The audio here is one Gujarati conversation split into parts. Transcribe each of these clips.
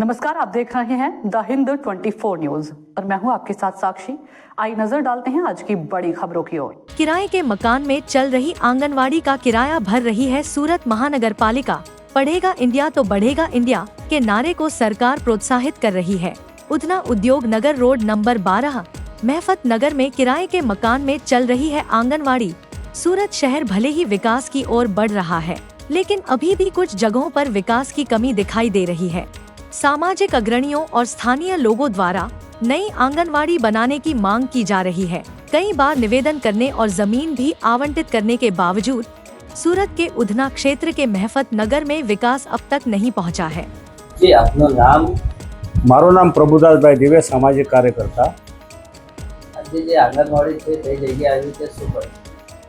नमस्कार, आप देख रहे हैं द हिंद 24 न्यूज और मैं हूं आपके साथ साक्षी। आइए नजर डालते हैं आज की बड़ी खबरों की ओर। किराए के मकान में चल रही आंगनवाड़ी का किराया भर रही है सूरत महानगर पालिका। पढ़ेगा इंडिया तो बढ़ेगा इंडिया के नारे को सरकार प्रोत्साहित कर रही है। उधना उद्योग नगर रोड नंबर 12 महफत नगर में किराए के मकान में चल रही है आंगनवाड़ी। सूरत शहर भले ही विकास की ओर बढ़ रहा है, लेकिन अभी भी कुछ जगहों पर विकास की कमी दिखाई दे रही है। सामाजिक अग्रणियों और स्थानीय लोगों द्वारा नई आंगनवाड़ी बनाने की मांग की जा रही है। कई बार निवेदन करने और जमीन भी आवंटित करने के बावजूद सूरत के उधना क्षेत्र के महफत नगर में विकास अब तक नहीं पहुंचा है। जी, आपનું નામ? મારું નામ પ્રભુદાસભાઈ દિવે, સામાજિક કાર્યકર્તા। આજે જે આંગણવાડી છે તે જગ્યાએ આવી છે શું કરે?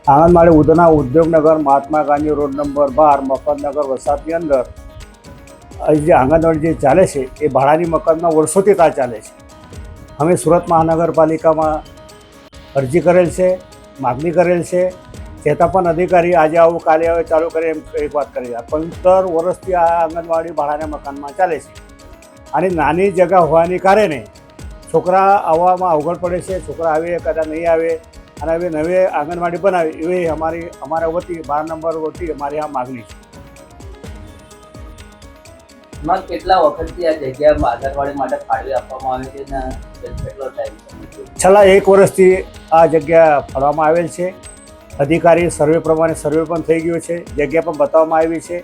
આંગણવાડી ઉધના ઉદ્યોગનગર મહાત્મા ગાંધી રોડ નંબર 12 મફતનગર વસાહતની અંદર જે આંગણવાડી જે ચાલે છે એ ભાડાની મકાનમાં વર્ષોથી ત્યાં ચાલે છે। અમે સુરત મહાનગરપાલિકામાં અરજી કરેલ છે, માગણી કરેલ છે, છતાં પણ અધિકારી આજે આવું કાલે આવે ચાલુ કરે એમ એક વાત કરી રહ્યા। 15 વર્ષથી આ આંગણવાડી ભાડાના મકાનમાં ચાલે છે અને નાની જગ્યા હોવાને કારણે છોકરા આવવામાં અવઘડ પડે છે। છોકરા આવે કદાચ નહીં આવે અને હવે નવી આંગણવાડી બનાવે એવી અમારા વતી 12 નંબર વતી અમારી આ માગણી છે। કેટલા વખતથી આ જગ્યામાં આંગણવાડી માટે ફાળવી આપવામાં આવે છે ને કેટલો ટાઈમ? છેલ્લા 1 વર્ષથી આ જગ્યા ફાળવવામાં આવેલ છે। અધિકારી સર્વે પ્રમાણે સર્વે પણ થઈ ગયો છે, જગ્યા પણ બતાવવામાં આવી છે,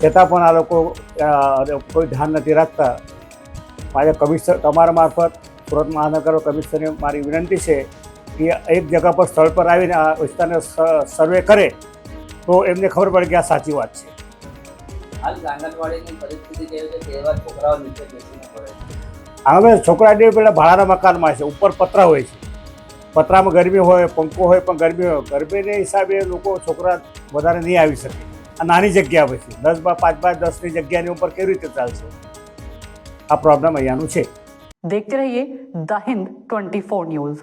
છતાં પણ આ લોકો કોઈ ધ્યાન નથી રાખતા। મારે કમિશનર તમારા મારફત સુરત મહાનગર કમિશનરને મારી વિનંતી છે કે એક જગ્યા પર સ્થળ પર આવીને આ વિસ્તારને સર્વે કરે તો એમને ખબર પડે કે આ સાચી વાત છે। હાલ આંગણવાડીની પરિસ્થિતિ કેવી છે? કેવા છોકરાઓ નીચે બેસીને પડે છે? હવે છોકરા પેલા ભાડાના મકાનમાં છે, ઉપર પતરા હોય છે, પતરામાં ગરમી હોય, પંખો હોય પણ ગરમી હોય, ગરમીને હિસાબે લોકો છોકરા વધારે નહીં આવી શકે। આ નાની જગ્યા પછી 10 બાય 5 બાય 10ની જગ્યાની ઉપર કેવી રીતે ચાલશે? આ પ્રોબ્લેમ અહીંયાનું છે। देखते रहिए द हिंद 24 न्यूज।